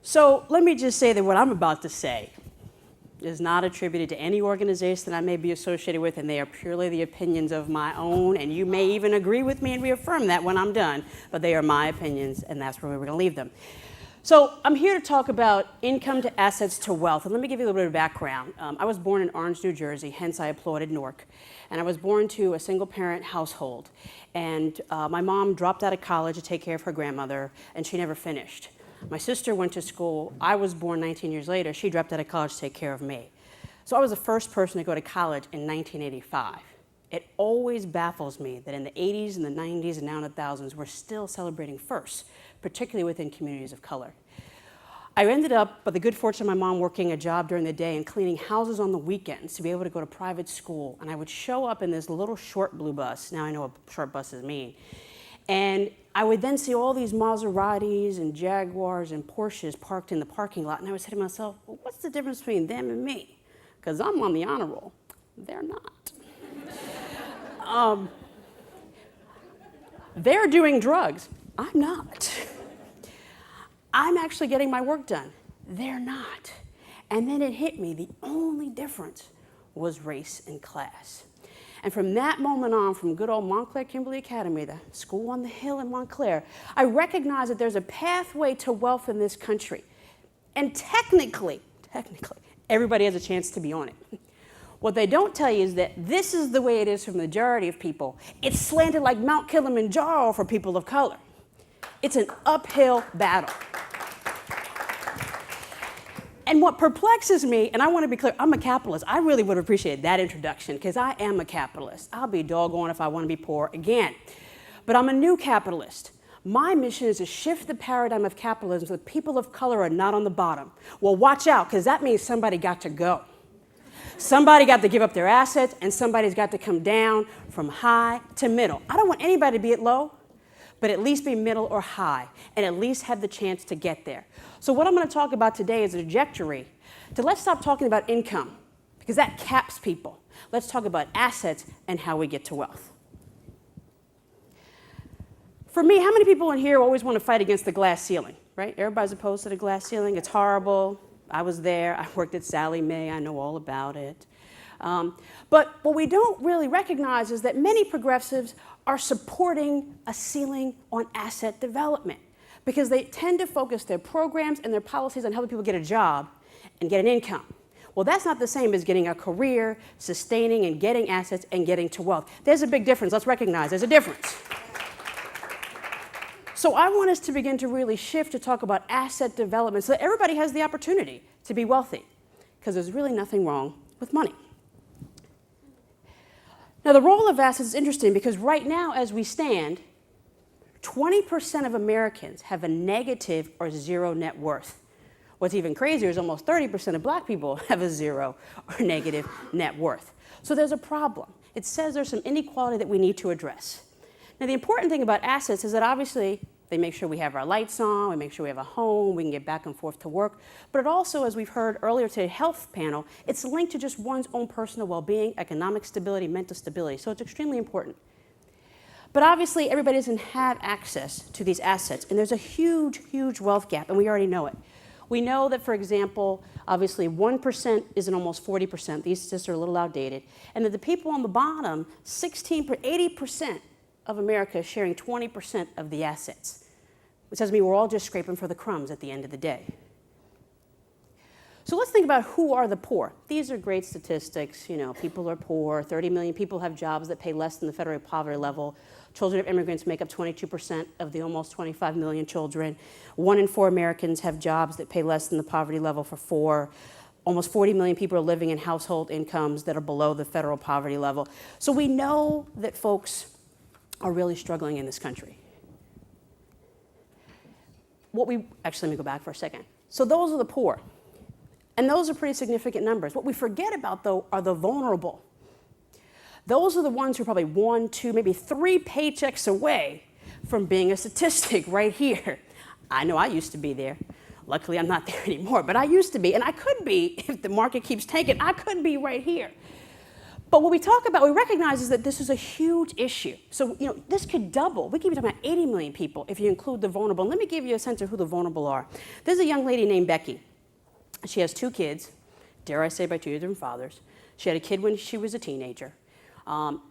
So let me just say that what I'm about to say is not attributed to any organization that I may be associated with, and they are purely the opinions of my own, and you may even agree with me and reaffirm that when I'm done, but they are my opinions, and that's where we're going to leave them. So I'm here to talk about income to assets to wealth, and let me give you a little bit of background. I was born in Orange, New Jersey, hence I applauded Newark, and I was born to a single-parent household, and my mom dropped out of college to take care of her grandmother, and she never finished. My sister went to school. I was born 19 years later. She dropped out of college to take care of me. So I was the first person to go to college in 1985. It always baffles me that in the 80s and the 90s and now in the thousands, we're still celebrating firsts, particularly within communities of color. I ended up, by the good fortune of my mom, working a job during the day and cleaning houses on the weekends to be able to go to private school. And I would show up in this little short blue bus. Now I know what short buses mean. And I would then see all these Maseratis and Jaguars and Porsches parked in the parking lot, and I would say to myself, well, what's the difference between them and me? Because I'm on the honor roll. They're not. They're doing drugs. I'm not. I'm actually getting my work done. They're not. And then it hit me, the only difference was race and class. And from that moment on, from good old Montclair Kimberly Academy, the school on the hill in Montclair, I recognized that there's a pathway to wealth in this country. And technically, everybody has a chance to be on it. What they don't tell you is that this is the way it is for the majority of people. It's slanted like Mount Kilimanjaro for people of color. It's an uphill battle. And what perplexes me, and I want to be clear, I'm a capitalist. I really would appreciate that introduction because I am a capitalist. I'll be doggone if I want to be poor again. But I'm a new capitalist. My mission is to shift the paradigm of capitalism so that people of color are not on the bottom. Well, watch out, because that means somebody got to go. Somebody got to give up their assets, and somebody's got to come down from high to middle. I don't want anybody to be at low, but at least be middle or high, and at least have the chance to get there. So what I'm going to talk about today is a trajectory to let's stop talking about income, because that caps people. Let's talk about assets and how we get to wealth. For me, how many people in here always want to fight against the glass ceiling, right? Everybody's opposed to the glass ceiling. It's horrible. I was there. I worked at Sallie Mae. I know all about it. But what we don't really recognize is that many progressives are supporting a ceiling on asset development because they tend to focus their programs and their policies on helping people get a job and get an income. Well, that's not the same as getting a career, sustaining and getting assets and getting to wealth. There's a big difference. Let's recognize there's a difference. So I want us to begin to really shift to talk about asset development so that everybody has the opportunity to be wealthy, because there's really nothing wrong with money. Now, the role of assets is interesting because right now, as we stand, 20% of Americans have a negative or zero net worth. What's even crazier is almost 30% of black people have a zero or negative net worth. So there's a problem. It says there's some inequality that we need to address. Now, the important thing about assets is that obviously they make sure we have our lights on, we make sure we have a home, we can get back and forth to work. But it also, as we've heard earlier today, health panel, it's linked to just one's own personal well-being, economic stability, mental stability. So it's extremely important. But obviously, everybody doesn't have access to these assets. And there's a huge, huge wealth gap, and we already know it. We know that, for example, obviously 1% is in almost 40%. These statistics are a little outdated. And that the people on the bottom, 80% of America is sharing 20% of the assets, which tells me we're all just scraping for the crumbs at the end of the day. So let's think about who are the poor. These are great statistics. You know, people are poor. 30 million people have jobs that pay less than the federal poverty level. Children of immigrants make up 22% of the almost 25 million children. 1 in 4 Americans have jobs that pay less than the poverty level for 4. Almost 40 million people are living in household incomes that are below the federal poverty level. So we know that folks are really struggling in this country. Actually, let me go back for a second. So those are the poor. And those are pretty significant numbers. What we forget about, though, are the vulnerable. Those are the ones who are probably 1, 2, maybe 3 paychecks away from being a statistic right here. I know I used to be there. Luckily, I'm not there anymore, but I used to be. And I could be, if the market keeps tanking, I could be right here. But what we talk about, we recognize is that this is a huge issue. So, this could double. We could be talking about 80 million people if you include the vulnerable. And let me give you a sense of who the vulnerable are. There's a young lady named Becky. She has 2 kids, dare I say by 2 different fathers. She had a kid when she was a teenager.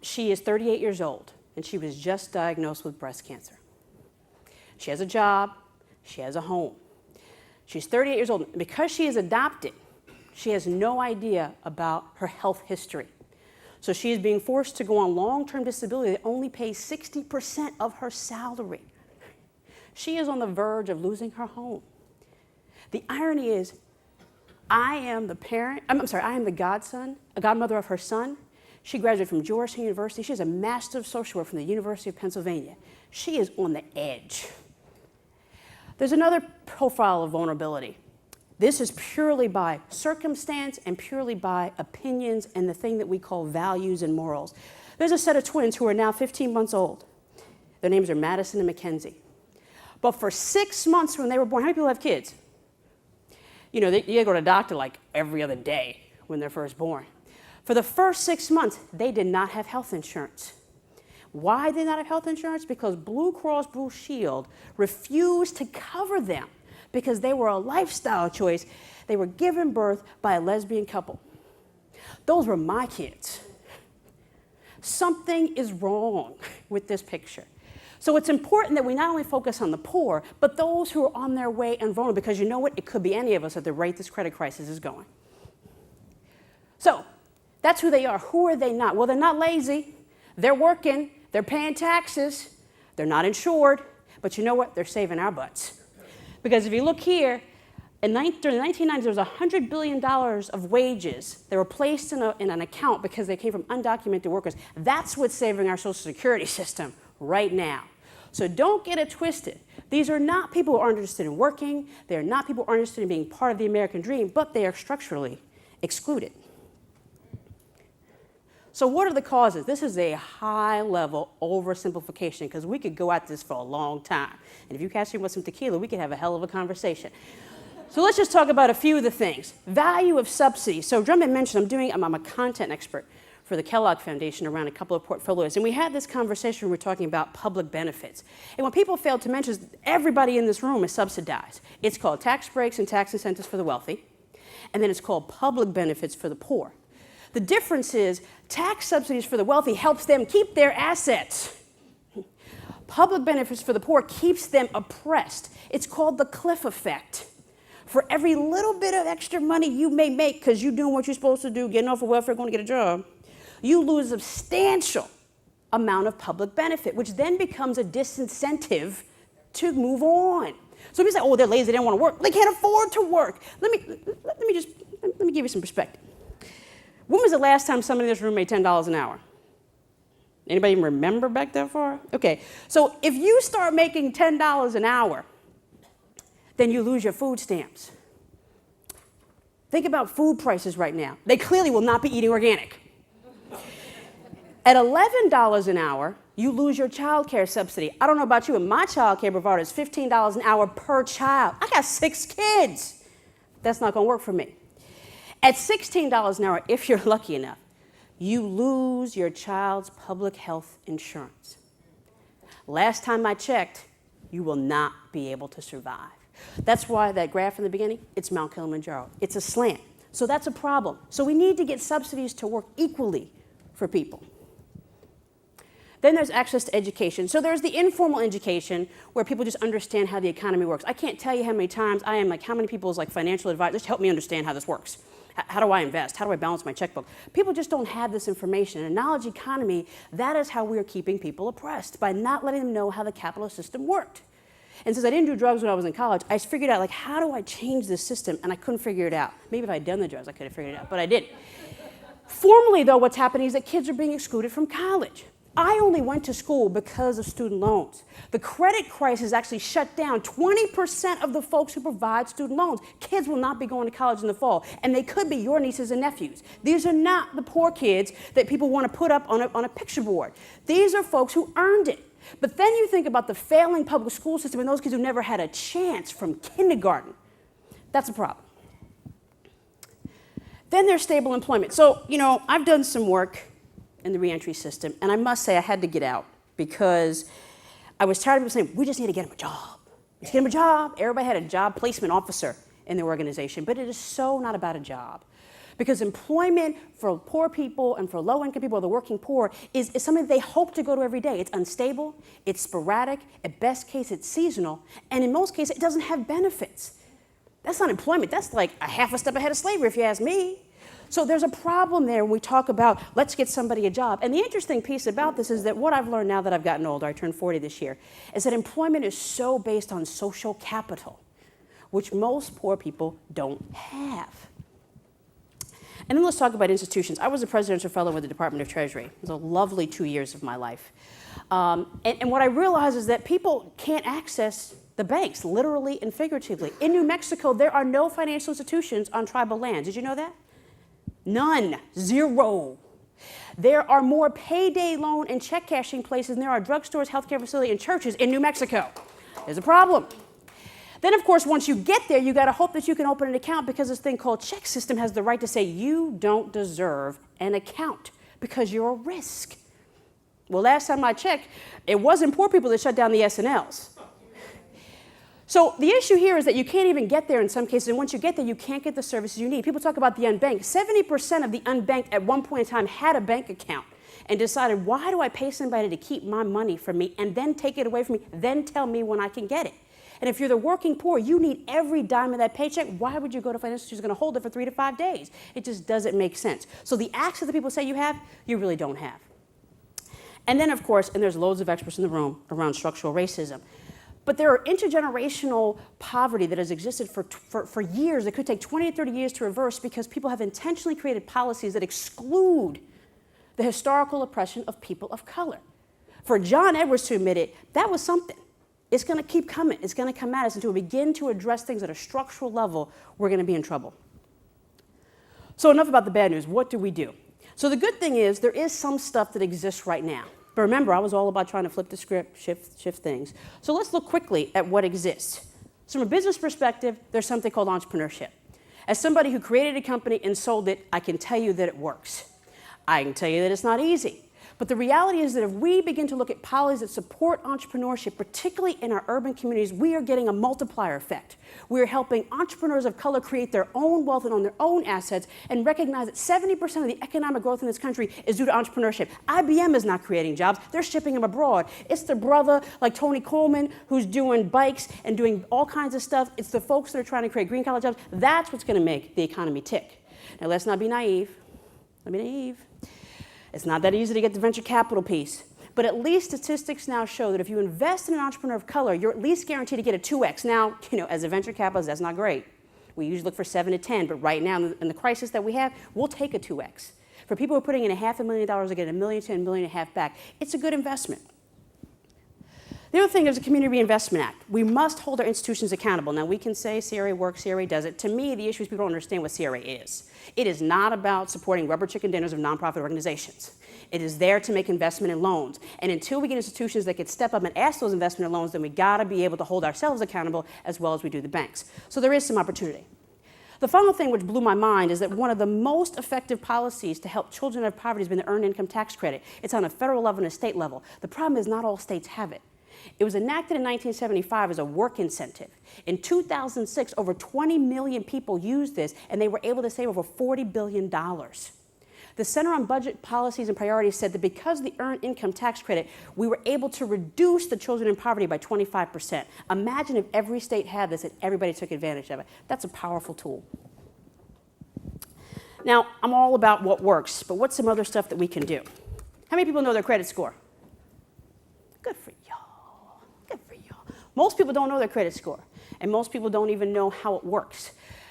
She is 38 years old, and she was just diagnosed with breast cancer. She has a job. She has a home. She's 38 years old. And because she is adopted, she has no idea about her health history. So she is being forced to go on long-term disability that only pays 60% of her salary. She is on the verge of losing her home. The irony is, I am the godmother of her son. She graduated from Georgetown University. She has a Master of Social Work from the University of Pennsylvania. She is on the edge. There's another profile of vulnerability. This is purely by circumstance and purely by opinions and the thing that we call values and morals. There's a set of twins who are now 15 months old. Their names are Madison and Mackenzie. But for 6 months when they were born, how many people have kids? You go to the doctor like every other day when they're first born. For the first 6 months, they did not have health insurance. Why did they not have health insurance? Because Blue Cross Blue Shield refused to cover them because they were a lifestyle choice. They were given birth by a lesbian couple. Those were my kids. Something is wrong with this picture. So it's important that we not only focus on the poor, but those who are on their way and vulnerable, because you know what? It could be any of us at the rate this credit crisis is going. So that's who they are. Who are they not? Well, they're not lazy. They're working. They're paying taxes. They're not insured. But you know what? They're saving our butts. Because if you look here, during the 1990s, there was $100 billion of wages that were placed in an account because they came from undocumented workers. That's what's saving our Social Security system right now. So don't get it twisted. These are not people who aren't interested in working. They are not people who aren't interested in being part of the American dream, but they are structurally excluded. So what are the causes? This is a high-level oversimplification because we could go at this for a long time. And if you catch me with some tequila, we could have a hell of a conversation. So let's just talk about a few of the things. Value of subsidy. So Drummond mentioned I'm a content expert for the Kellogg Foundation around a couple of portfolios. And we had this conversation where we were talking about public benefits. And what people failed to mention is everybody in this room is subsidized. It's called tax breaks and tax incentives for the wealthy. And then it's called public benefits for the poor. The difference is tax subsidies for the wealthy helps them keep their assets. Public benefits for the poor keeps them oppressed. It's called the cliff effect. For every little bit of extra money you may make because you're doing what you're supposed to do, getting off of welfare, going to get a job, you lose a substantial amount of public benefit, which then becomes a disincentive to move on. So people say, oh, they're lazy, they don't want to work. They can't afford to work. Let me give you some perspective. When was the last time somebody in this room made $10 an hour? Anybody even remember back that far? Okay, so if you start making $10 an hour, then you lose your food stamps. Think about food prices right now. They clearly will not be eating organic. At $11 an hour, you lose your child care subsidy. I don't know about you, but my child care provider is $15 an hour per child. I got 6 kids. That's not going to work for me. At $16 an hour, if you're lucky enough, you lose your child's public health insurance. Last time I checked, you will not be able to survive. That's why that graph in the beginning, it's Mount Kilimanjaro. It's a slant. So that's a problem. So we need to get subsidies to work equally for people. Then there's access to education. So there's the informal education where people just understand how the economy works. I can't tell you how many times I am like, how many people's like financial advisors, just help me understand how this works. How do I invest? How do I balance my checkbook? People just don't have this information. In a knowledge economy, that is how we're keeping people oppressed, by not letting them know how the capitalist system worked. And since I didn't do drugs when I was in college, I figured out, like, how do I change this system? And I couldn't figure it out. Maybe if I'd done the drugs, I could have figured it out, but I didn't. Formally, though, what's happening is that kids are being excluded from college. I only went to school because of student loans. The credit crisis actually shut down 20% of the folks who provide student loans. Kids will not be going to college in the fall, and they could be your nieces and nephews. These are not the poor kids that people want to put up on a picture board. These are folks who earned it. But then you think about the failing public school system and those kids who never had a chance from kindergarten. That's a problem. Then there's stable employment. So, I've done some work in the reentry system, and I must say I had to get out because I was tired of people saying, we just need to get him a job. Just get him a job. Everybody had a job placement officer in their organization, but it is so not about a job. Because employment for poor people and for low-income people or the working poor is something they hope to go to every day. It's unstable, it's sporadic, at best case it's seasonal, and in most cases it doesn't have benefits. That's not employment, that's like a half a step ahead of slavery if you ask me. So there's a problem there when we talk about let's get somebody a job. And the interesting piece about this is that what I've learned now that I've gotten older, I turned 40 this year, is that employment is so based on social capital, which most poor people don't have. And then let's talk about institutions. I was a presidential fellow with the Department of Treasury. It was a lovely 2 years of my life. And what I realized is that people can't access the banks, literally and figuratively. In New Mexico, there are no financial institutions on tribal lands. Did you know that? None. Zero. There are more payday loan and check cashing places than there are drugstores, healthcare facilities, and churches in New Mexico. There's a problem. Then, of course, once you get there, you got to hope that you can open an account because this thing called check system has the right to say you don't deserve an account because you're a risk. Well, last time I checked, it wasn't poor people that shut down the S&Ls. So the issue here is that you can't even get there in some cases, and once you get there, you can't get the services you need. People talk about the unbanked. 70% of the unbanked at one point in time had a bank account and decided, why do I pay somebody to keep my money from me and then take it away from me, then tell me when I can get it? And if you're the working poor, you need every dime of that paycheck. Why would you go to a financial institution who's going to hold it for 3 to 5 days? It just doesn't make sense. So the access that people say you have, you really don't have. And then, of course, and there's loads of experts in the room around structural racism, but there are intergenerational poverty that has existed for years. It could take 20 to 30 years to reverse because people have intentionally created policies that exclude the historical oppression of people of color. For John Edwards to admit it, that was something. It's going to keep coming. It's going to come at us until we begin to address things at a structural level. We're going to be in trouble. So enough about the bad news. What do we do? So the good thing is there is some stuff that exists right now. But remember, I was all about trying to flip the script, shift things. So let's look quickly at what exists. So from a business perspective, there's something called entrepreneurship. As somebody who created a company and sold it, I can tell you that it works. I can tell you that it's not easy. But the reality is that if we begin to look at policies that support entrepreneurship, particularly in our urban communities, we are getting a multiplier effect. We are helping entrepreneurs of color create their own wealth and own their own assets and recognize that 70% of the economic growth in this country is due to entrepreneurship. IBM is not creating jobs. They're shipping them abroad. It's the brother like Tony Coleman who's doing bikes and doing all kinds of stuff. It's the folks that are trying to create green-collar jobs. That's what's going to make the economy tick. Now, let's not be naive. Not be naive. It's not that easy to get the venture capital piece, but at least statistics now show that if you invest in an entrepreneur of color, you're at least guaranteed to get a 2x. Now, as a venture capitalist, that's not great. We usually look for 7 to 10, but right now, in the crisis that we have, we'll take a 2x. For people who are putting in $500,000 to get $1 million to $1.5 million back, it's a good investment. The other thing is the Community Reinvestment Act. We must hold our institutions accountable. Now, we can say CRA works, CRA doesn't. To me, the issue is people don't understand what CRA is. It is not about supporting rubber chicken dinners of nonprofit organizations. It is there to make investment in loans. And until we get institutions that can step up and ask those investment in loans, then we gotta be able to hold ourselves accountable as well as we do the banks. So there is some opportunity. The final thing which blew my mind is that one of the most effective policies to help children out of poverty has been the Earned Income Tax Credit. It's on a federal level and a state level. The problem is not all states have it. It was enacted in 1975 as a work incentive. In 2006, over 20 million people used this, and they were able to save over $40 billion. The Center on Budget Policies and Priorities said that because of the Earned Income Tax Credit, we were able to reduce the children in poverty by 25%. Imagine if every state had this and everybody took advantage of it. That's a powerful tool. Now, I'm all about what works, but what's some other stuff that we can do? How many people know their credit score? Good for y'all. Good for y'all. Most people don't know their credit score, and most people don't even know how it works.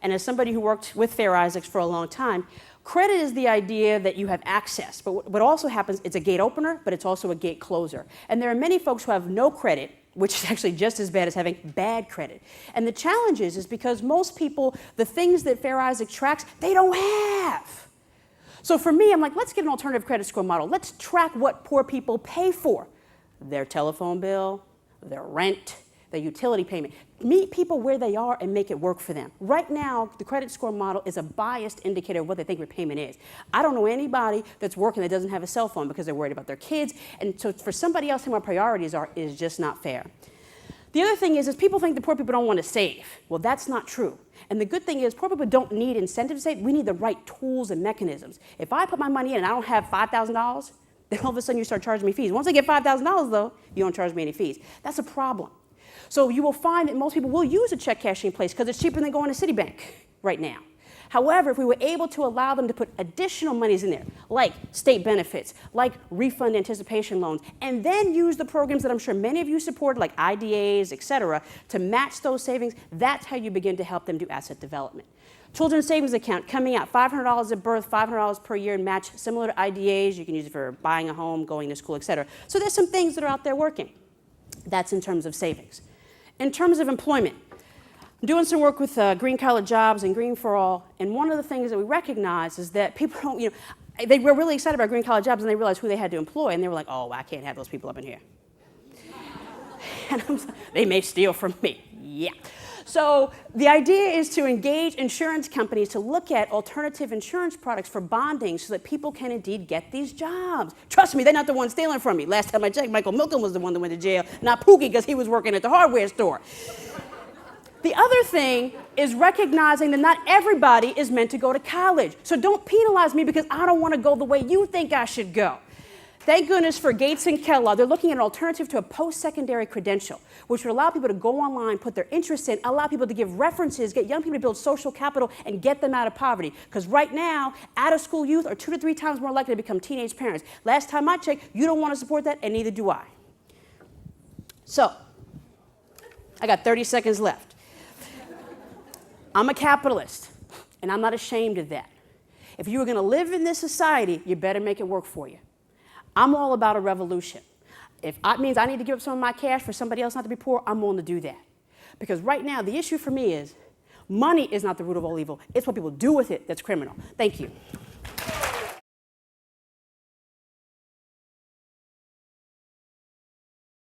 And as somebody who worked with Fair Isaacs for a long time, credit is the idea that you have access, but what also happens, it's a gate opener, but it's also a gate closer. And there are many folks who have no credit, which is actually just as bad as having bad credit. And the challenge is because most people, the things that Fair Isaacs tracks, they don't have. So for me, I'm like, let's get an alternative credit score model. Let's track what poor people pay for. Their telephone bill, their rent, their utility payment. Meet people where they are and make it work for them. Right now, the credit score model is a biased indicator of what they think repayment is. I don't know anybody that's working that doesn't have a cell phone because they're worried about their kids. And so for somebody else who our priorities are is just not fair. The other thing is people think that poor people don't want to save. Well, that's not true. And the good thing is poor people don't need incentive to save. We need the right tools and mechanisms. If I put my money in and I don't have $5,000, then all of a sudden you start charging me fees. Once I get $5,000 though, you don't charge me any fees. That's a problem. So you will find that most people will use a check cashing place because it's cheaper than going to Citibank right now. However, if we were able to allow them to put additional monies in there, like state benefits, like refund anticipation loans, and then use the programs that I'm sure many of you support, like IDAs, et cetera, to match those savings, that's how you begin to help them do asset development. Children's savings account coming out, $500 at birth, $500 per year, and match similar to IDAs. You can use it for buying a home, going to school, et cetera. So there's some things that are out there working. That's in terms of savings. In terms of employment, I'm doing some work with Green Collar Jobs and Green for All, and one of the things that we recognize is that people don't, they were really excited about Green Collar Jobs and they realized who they had to employ, and they were like, oh, I can't have those people up in here. And I'm like, they may steal from me. Yeah. So the idea is to engage insurance companies to look at alternative insurance products for bonding so that people can indeed get these jobs. Trust me, they're not the ones stealing from me. Last time I checked, Michael Milken was the one that went to jail, not Pookie because he was working at the hardware store. The other thing is recognizing that not everybody is meant to go to college. So don't penalize me because I don't want to go the way you think I should go. Thank goodness for Gates and Kellogg. They're looking at an alternative to a post-secondary credential, which would allow people to go online, put their interests in, allow people to give references, get young people to build social capital, and get them out of poverty. Because right now, out-of-school youth are 2 to 3 times more likely to become teenage parents. Last time I checked, you don't want to support that, and neither do I. So, I got 30 seconds left. I'm a capitalist, and I'm not ashamed of that. If you are going to live in this society, you better make it work for you. I'm all about a revolution. If it means I need to give up some of my cash for somebody else not to be poor, I'm willing to do that. Because right now, the issue for me is money is not the root of all evil. It's what people do with it that's criminal. Thank you.